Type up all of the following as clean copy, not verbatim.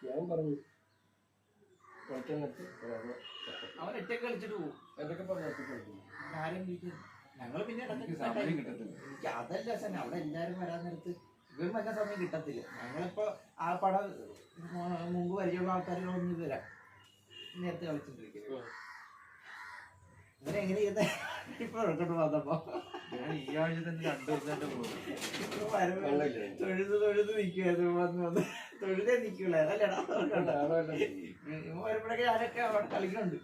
ഞാൻ പറഞ്ഞു അവൻ ഒറ്റക്ക് കളിച്ചിട്ട് പോകും. എന്തൊക്കെ പറഞ്ഞു ആരും ഞങ്ങള് പിന്നെ എനിക്ക് അതല്ല സാധനം. അവിടെ എല്ലാരും വരാൻ നേരത്ത് ഇവരും വരുന്ന സമയം കിട്ടത്തില്ല. ഞങ്ങളിപ്പോ ആ പടം മുമ്പ് പരിചയമുള്ള ആൾക്കാരുകളൊന്നും വരാം നേരത്തെ കളിച്ചിട്ടിരിക്കും. ഇവരെങ്ങനെ ചെയ്യുന്ന ഇപ്പൊ എടുക്കട്ട് വന്നപ്പോ ഈ ആഴ്ച തന്നെ 2 ദിവസമായിട്ട് പോകും. തൊഴുത് നിൽക്കുവായിരുന്നു. വന്ന് വന്ന് തൊഴുതേ നിൽക്കൂല അതല്ലടാ. വരുമ്പോഴൊക്കെ ആരൊക്കെ അവിടെ കളിക്കുന്നുണ്ട്.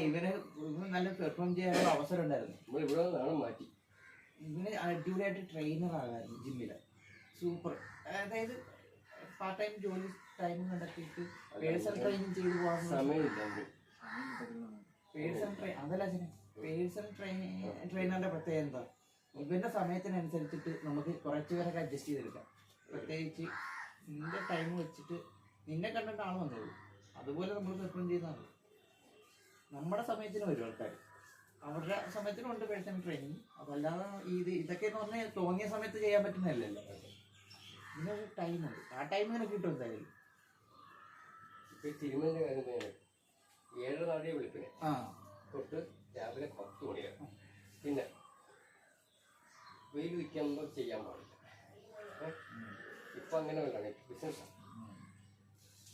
ഇവന് നല്ല പെർഫോം ചെയ്യാനുള്ള അവസരം ഉണ്ടായിരുന്നു. മാറ്റി ഇവന് അടിപൊളിയായിട്ട് ട്രെയിനർ ആകായിരുന്നു ജിമ്മില്. സൂപ്പർ. അതായത് പാർട്ട് ടൈം ജോലി ടൈം കണ്ടെത്തിയിട്ട് പേഴ്സണൽ ട്രെയിനിങ് ചെയ്ത് പോകാൻ സമയമില്ല. പേഴ്സണൽ ട്രെയിനറിന്റെ പ്രത്യേകത എന്താ? ഇവന്റെ സമയത്തിനനുസരിച്ചിട്ട് നമുക്ക് കുറച്ച് പേരൊക്കെ അഡ്ജസ്റ്റ് ചെയ്തെടുക്കാം. പ്രത്യേകിച്ച് നിന്റെ ടൈം വെച്ചിട്ട് നിന്നെ കണ്ടിട്ടാണ് വന്നത്. അതുപോലെ നമ്മൾ പെർഫോം ചെയ്യുന്നതാണ്. നമ്മുടെ സമയത്തിന് വരും ആൾക്കാർ, അവരുടെ സമയത്തിനുണ്ട് പേഴ്സണൽ ട്രെയിനിങ്. അതല്ലാതെ ഇതൊക്കെ എന്ന് പറഞ്ഞാൽ തോന്നിയ സമയത്ത് ചെയ്യാൻ പറ്റുന്നതല്ലല്ലോ. ഇതിനൊരു ടൈമുണ്ട്. ആ ടൈം നിനക്ക് കിട്ടും എന്തായാലും. ഇപ്പൊ തിരുമലിന്റെ കാര്യം 7:30 വിളിപ്പിനെ തൊട്ട് രാവിലെ 10 മണിയാണ്. പിന്നെ വെയിൽ വയ്ക്കുമ്പോൾ ചെയ്യാൻ പാടില്ല. ഇപ്പൊ അങ്ങനെ വല്ലാണ് ബിസിനസ്.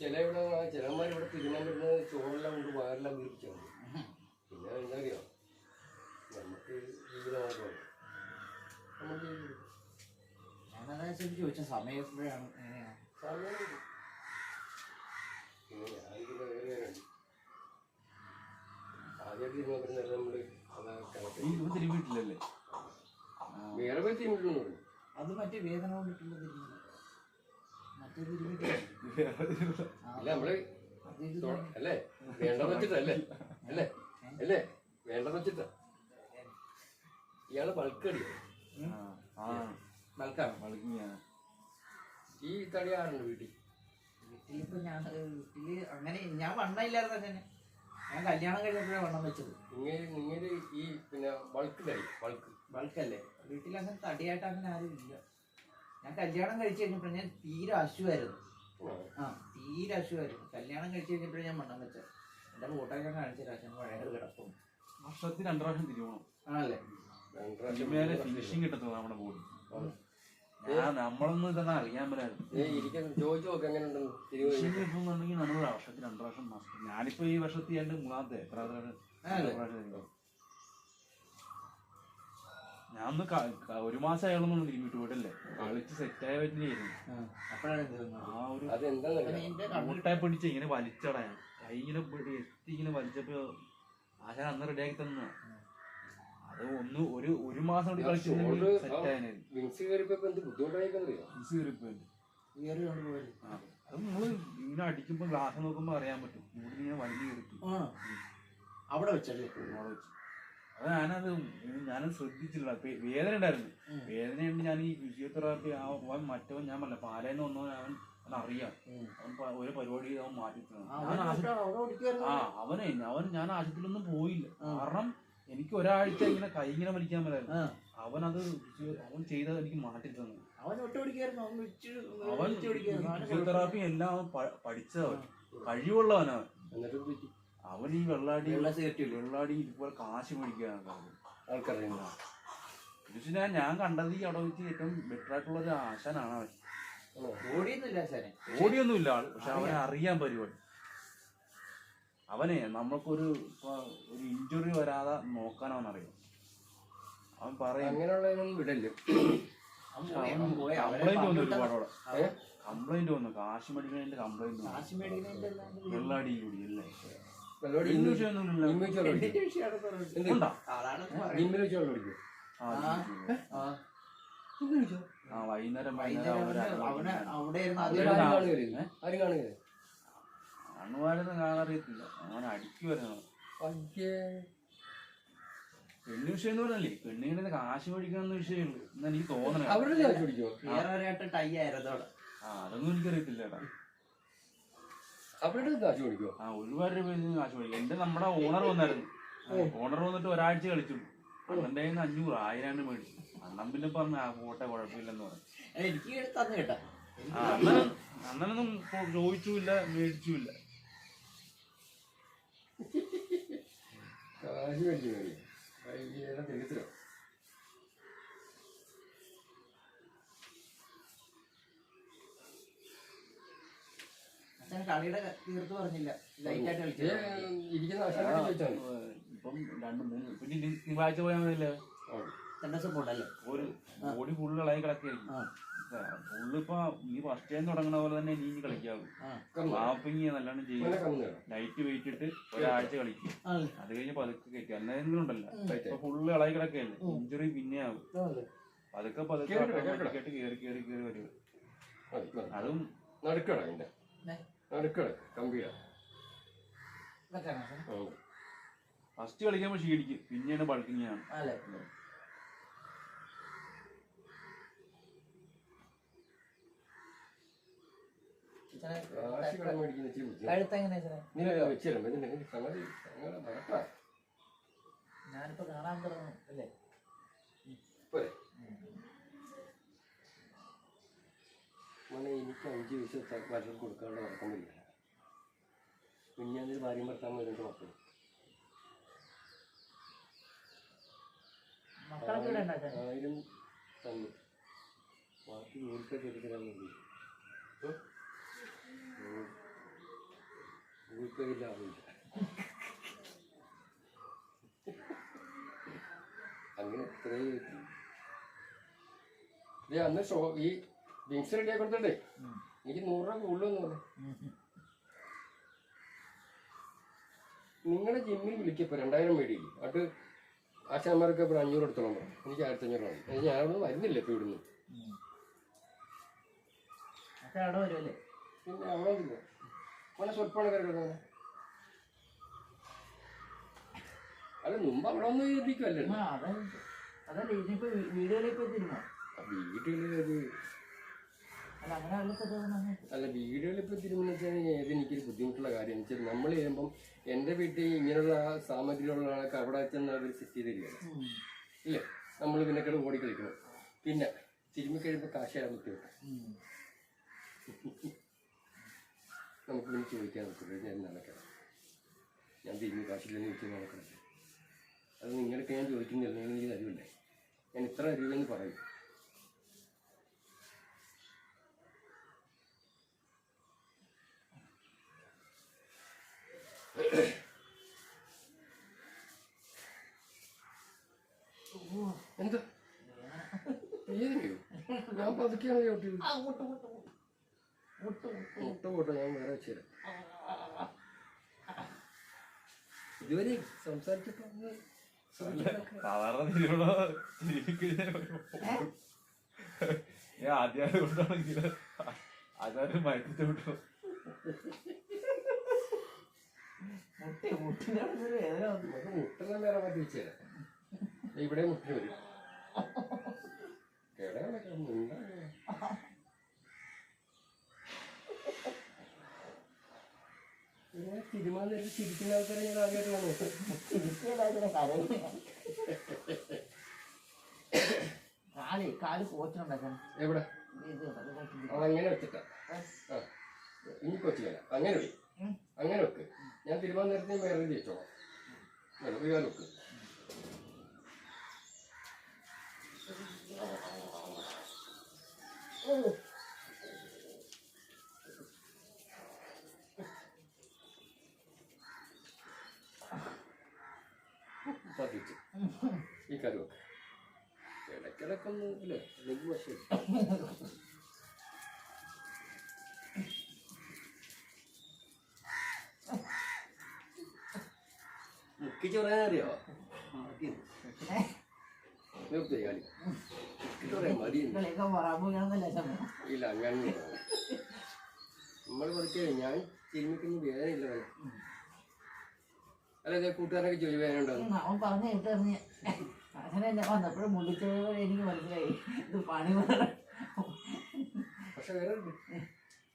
ചിലന്മാരിവിടെ തിരുമാൻ വരുന്നത് ചോറെല്ലാം കൊണ്ട് വയറെല്ലാം വീർപ്പിച്ചാൽ മതി. പിന്നെ എന്താ അറിയോ, നമുക്ക് ജീവിതമാർഗമാണ്. നമുക്ക് ഞാനതാ ചോദിച്ച സമയം എപ്പോഴാണ് സമയം. പിന്നെ ഞാനിതിന് വേറെ ആദ്യമായിട്ട് തിരുമാൻ വരുന്നത് നമ്മള് തിരുവിട്ടില്ലല്ലേ? വേറെ പോയി തിരുമിട്ടു. അത് മറ്റേ വേദന കൊണ്ടിട്ടുള്ള തിരുമല. മറ്റേ തിരുമില്ല നമ്മള് അല്ലേ വേണ്ടെന്ന് വെച്ചിട്ടല്ലേ അല്ലേ അല്ലേ വേണ്ടെന്ന് വെച്ചിട്ടാ. ഇയാള് ബൾക്കടി ഈ തടിയാറുണ്ട് വീട്ടിൽ. വീട്ടിലിപ്പോ വീട്ടില് അങ്ങനെ ഞാൻ വണ്ണമില്ലായിരുന്നു തന്നെ. ഞാൻ കല്യാണം കഴിഞ്ഞപ്പോഴാണ് വണ്ണം വെച്ചത്. നിങ്ങള് ഈ പിന്നെ ബൾക്കല്ലേ വീട്ടിൽ അങ്ങനെ തടിയായിട്ട് അങ്ങനെ ആരും ഇല്ല. ഞാൻ കല്യാണം കഴിച്ചു കഴിഞ്ഞപ്പോഴേ ഞാൻ തീരെ അശുവായിരുന്നു. തീരെ അശുവായിരുന്നു. കല്യാണം കഴിച്ചു കഴിഞ്ഞപ്പോഴേ ഞാൻ വണ്ണം വെച്ചത്. എന്റെ ഫോട്ടോ ഞാൻ കാണിച്ചു തരാം. പഴയ കിടക്കും. വർഷത്തിൽ 2 പ്രാവശ്യം തിരിയണം ആണല്ലേ? ഫിനിഷിങ് കിട്ടത്തുള്ളൂ നമ്മുടെ ബോഡി. നമ്മളൊന്നും ഇതൊന്നും അറിയാൻ പറ്റായിരുന്നു. നമ്മൾ വർഷത്തിൽ 2 പ്രാവശ്യം മസ്റ്റ്. ഞാനിപ്പോ ഈ വർഷത്തിൽ 3-ാമത്തെ ഞാൻ ഒന്ന് 1 മാസം അയാളൊന്നും തിരുമ്മിട്ട് പോയിട്ടല്ലേ കളിച്ച് സെറ്റായ പറ്റില്ലായിരുന്നു. ആ ഒരു മുട്ടായി പിടിച്ച് ഇങ്ങനെ വലിച്ചടയാൻ കൈ ഇങ്ങനെ എത്തി ഇങ്ങനെ വലിച്ചപ്പോ ആശാൻ അന്ന് റെഡിയാക്കി തന്ന. അത് ഒരു മാസം കൂടി കളിച്ചു അത് നമ്മള് ഇങ്ങനെ അടിക്കുമ്പോ ഗ്ലാസ് നോക്കുമ്പോ അറിയാൻ പറ്റും. ഇവിടെ ഇങ്ങനെ വലിഞ്ഞു കയറിക്കും അവിടെ വെച്ചല്ലേ. അത് ഞാനത് ശ്രദ്ധിച്ചില്ല. വേദന ഉണ്ടായിരുന്നു. വേദനയുണ്ട്. ഞാൻ ഈ ഫിസിയോതെറാപ്പി മറ്റവൻ ഞാൻ പറഞ്ഞ പാലയെന്ന് വന്നവൻ അവൻ അറിയാം. അവൻ ഒരു പരിപാടി അവൻ മാറ്റി ഞാൻ ആശുപത്രിയിലൊന്നും പോയില്ല. കാരണം എനിക്ക് ഒരാഴ്ച ഇങ്ങനെ കൈ ഇങ്ങനെ വലിക്കാൻ പറ്റായിരുന്നു. അവൻ ചെയ്തത് എനിക്ക് മാറ്റി തന്നു. അവൻ ഫിസിയോതെറാപ്പി എല്ലാം പഠിച്ചവൻ, കഴിവുള്ളവനവൻ. അവൻ ഈ വെള്ളാടി ഇതുപോലെ കാശ് മേടിക്കാണ് ആൾക്കാരെ. ഞാൻ കണ്ടത് ഈ അവിടെ വെച്ച് ഏറ്റവും ബെറ്റർ ആയിട്ടുള്ള ഒരു ആശാനാണ് അവൻ. ഓടിയൊന്നുമില്ല ആള്, പക്ഷെ അവനെ അറിയാൻ പരിപാടി. അവനെ നമ്മൾക്കൊരു ഇഞ്ചുറി വരാതെ നോക്കാൻ അവനറിയാം. അവൻ പറയും അങ്ങനെയുള്ളതിനൊന്നും വിടല്ലേ. കംപ്ലൈന്റ് വന്നു ഒരുപാടോടെ. കംപ്ലൈന്റ് വന്നു കാശ് മേടിക്കുന്നതിന്റെ കംപ്ലൈന്റ്. വെള്ളാടി കൂടി അല്ലേ? വൈകുന്നേരം കാണുവാരെന്ന് കാണാറിയത്തില്ല. അങ്ങനെ അടിക്കുവായിരുന്നു. പെണ്ണു വിഷയം എന്ന് പറഞ്ഞല്ലേ, പെണ്ണുങ്ങളുടെ കാശ് മേടിക്കണമെന്ന വിഷയമുള്ളൂ എന്ന് എനിക്ക് തോന്നണേ. അതൊന്നും എനിക്കറിയത്തില്ല ചേട്ടാ. കാശ് ഒരുപാട് രൂപ കാശ് മേടിക്കും. എന്റെ നമ്മുടെ ഓണർ വന്നായിരുന്നു. ഓണർ വന്നിട്ട് ഒരാഴ്ച കളിച്ചു. അണ്ണൻ്റെ 500 1000 മേടിച്ചു. അണ്ണൻ പിന്നെ പറഞ്ഞു ആ പോട്ടെ കുഴപ്പമില്ലെന്ന് പറഞ്ഞു. എനിക്ക് തന്നു കേട്ടാ. അണ്ണനൊന്നും ചോദിച്ചുമില്ല മേടിച്ചുമില്ല. കാശ് മേടിച്ചു മേടിക്കും തിരിച്ചോ. അച്ഛൻ കളിയുടെ തീർത്ത് പറഞ്ഞില്ല, ലൈറ്റായിട്ട് കളിച്ചു. ഇരിക്കുന്ന ആശാനൊക്കെ ചോദിച്ചാൽ ഇപ്പം 2-3 പിന്നെ തിങ്കളാഴ്ച പോയാൽ മതിയല്ലേ. 2 ദിവസം പോണ്ടല്ലേ. ഒരു ബോഡി ഫുള്ള് ഇളകി കിടക്കായിരിക്കും. ഫുള്ളിപ്പോ നീ ഫസ്റ്റ് ടൈം തുടങ്ങണ പോലെ തന്നെ നീ കളിക്കാവൂ. മാപ്പിങ് നല്ലോണം ചെയ്യും. ലൈറ്റ് വെയിറ്റ് ഇട്ട് ഒരാഴ്ച കളിക്കും. അത് കഴിഞ്ഞ് പതുക്കെ കയറ്റും. എന്തെങ്കിലും ഉണ്ടല്ലോ ഇപ്പൊ ഫുള്ള് ഇളകി കിടക്കല്ലേ, ഇഞ്ചുറി പിന്നെ ആവും. പതുക്കെ പതുക്കെ കേട്ട് കേറി കേറി കേറി വരും. അതും നടുക്കട നടുക്കട കമ്പിയാ. ഫസ്റ്റ് കളിക്കുമ്പോ ക്ഷീണിക്കും, പിന്നെയാണ് ബൾക്കിങ് ആണ്. ഞാനിപ്പോ കാണാൻ തുടങ്ങും അല്ലേ. എനിക്ക് 5 ദിവസത്തെ വല്ലതും കൊടുക്കാനുള്ള നടക്കാൻ പറ്റില്ല. പിന്നെ അതിൽ ഭാര്യയും ഭർത്താവും 2 മക്കളും. ആയിരം തന്നു. ബാക്കി ഗൂഗിൾ പേ ചെയ്തിട്ട് ഗൂഗിൾ പേ ഇല്ല ആവില്ല. അങ്ങനെ ഇത്രയും അന്ന് ഈ വിങ്സ് റെഡി ആയി കൊടുത്തേ എനിക്ക് 100 രൂപ കൂടുതലെന്ന് പറഞ്ഞു. നിങ്ങളുടെ ജിമ്മിൽ വിളിക്കപ്പോ 2000 മേടിക്കും. അത് ആശാന്മാർക്ക് ഇപ്പോൾ 500 എടുത്തോളം പറഞ്ഞു. എനിക്ക് 1500 മതി. ഞാൻ അവിടെ വരുന്നില്ല ഇപ്പൊ ഇവിടുന്ന്. പിന്നെ അവിടെ വന്നില്ല. അങ്ങനെ സ്വല്പമാണ് കിടക്കുന്നത്. അല്ല മുമ്പ് അവിടെ ഒന്ന് ഇരിക്കുമല്ലേ. അല്ല വീടുകളിപ്പോൾ തിരുമെന്ന് വെച്ചാൽ ഏത് എനിക്കൊരു ബുദ്ധിമുട്ടുള്ള കാര്യം എന്ന് വെച്ചാൽ നമ്മൾ ചെയ്യുമ്പം എൻ്റെ വീട്ടിൽ ഇങ്ങനെയുള്ള സാമഗ്രികളുള്ള ആൾക്ക് അവിടെ ചെന്ന് അവർ സെറ്റ് ചെയ്ത് തരികയാണ് ഇല്ലേ. നമ്മൾ പിന്നെക്കടെ ഓടി കളിക്കണം. പിന്നെ തിരുമ്മി കഴിയുമ്പോൾ കാശ് തരാൻ പറ്റും. നമുക്ക് പിന്നെ ചോദിക്കാൻ പറ്റില്ല. ഞാൻ നടക്കണം, ഞാൻ തിരുമ്മി കാശില്ലെന്ന് ചോദിച്ചാൽ നടക്കണം. അത് നിങ്ങൾക്ക് ഞാൻ ചോദിക്കുന്നില്ല, നിങ്ങൾ എനിക്ക് തരുമല്ലേ. ഞാൻ ഇത്ര രൂപയെന്ന് പറയും. എന്താ ഞാൻ പതുക്കെയാണ് ചോട്ടിയത്. മുട്ട പോട്ടെ, ഞാൻ വേറെ വെച്ചുതരാം. ഇതുവരെ സംസാരിച്ചപ്പോ സാധാരണ ആദ്യം കൊണ്ടാണെങ്കിൽ അതാരും മയത്തിട്ട് വിട്ടു. മുട്ടെല്ലാം വേറെ മാറ്റി വെച്ചുതരാം. ഇവിടെ മുട്ട വരും. തിരുമാതിരി ചിരിക്കുന്ന ആൾക്കാരെ ഞാൻ ആദ്യമായിട്ട് എവിടെ അതങ്ങനെ വെച്ചിട്ടാ. ഇനി കൊച്ചില്ല അങ്ങനെ വെക്ക്, അങ്ങനെ വെക്ക്. ഞാൻ തിരുമാനേരത്തിന് വേറെ ജയിച്ചോളാം. ഒരു വെക്ക്. പതിച്ച് ഈ കറി വെക്ക്. ഇടയ്ക്കിടക്കൊന്നും ഇല്ലേ നെഗ് വശം മുക്കി ചൊറയാൻ അറിയോ? നിർത്തി കളി പറയാൻ മതി. ഇല്ല അങ്ങനെ നമ്മൾ പതുക്കെ ഞാൻ തിരുമ്മിക്കഞ്ഞ് വേദനയില്ല. അല്ലെ കൂട്ടുകാരൊക്കെ ജോലി വേദന ഉണ്ടാവും. അവൻ പറഞ്ഞു കേട്ടറിഞ്ഞ് അങ്ങനെ തന്നെ വന്നപ്പോഴും മുള്ളിച്ചോട് എനിക്ക് മനസ്സിലായി ഇത് പണി. പക്ഷെ വേറെ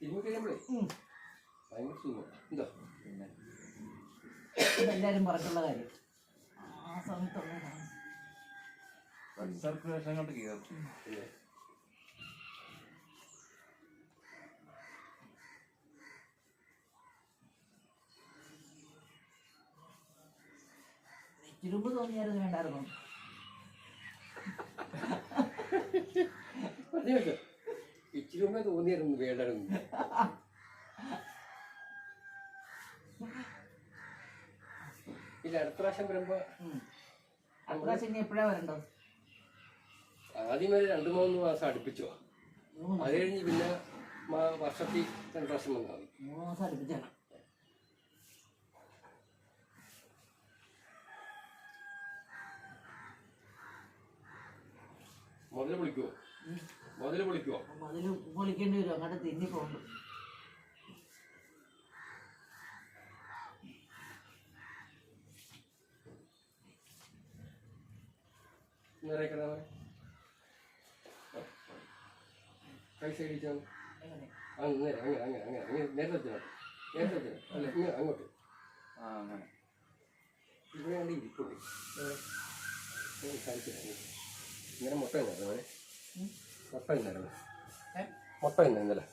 തിരുമ്മി കഴിയുമ്പോഴേ ഭയങ്കര സുഖം. എന്താ എല്ലാരും പറഞ്ഞുള്ള കാര്യം ആ സമയത്തുള്ള സർക്കുലേഷൻ കൊണ്ട് കയറും. പിന്നെ ഇരുമ്പ് തോന്നിയായിരുന്നു വേണ്ടായിരുന്നു. പറഞ്ഞോ, ഇച്ചിരി മുമ്പേ തോന്നിയായിരുന്നു വേണ്ടായിരുന്നു. ഇല്ല, അടുത്ത പ്രാവശ്യം വരുമ്പോ അടുത്ത പ്രാവശ്യം ഇനി എപ്പോഴാ വരണ്ടത്? ആദ്യം വരെ 2-3 മാസം അടുപ്പിച്ചോ, അത് കഴിഞ്ഞ് പിന്നെ വർഷത്തിൽ 2 പ്രാവശ്യം വന്നാൽ മതി. 3 മാസം അടുപ്പിച്ചാണ്. മുതല് പൊളിക്കുവോ? അതിൽ പൊളിക്കേണ്ടി വരും, അങ്ങോട്ട് തിന്നി പോകുന്നു. കൈ സൈഡിച്ചാൽ എങ്ങനെ? അങ്ങനെ നേരത്തെ വെച്ചാൽ അല്ല ഇങ്ങനെ അങ്ങോട്ട് അങ്ങനെ ഇവിടെ വേണ്ടി ഇരിപ്പുണ്ട്. ഇങ്ങനെ മുട്ട ഉണ്ടായിരുന്നു, മുട്ട ഉണ്ടായിരുന്നു, മുട്ട ഉണ്ടായിരുന്നല്ലേ?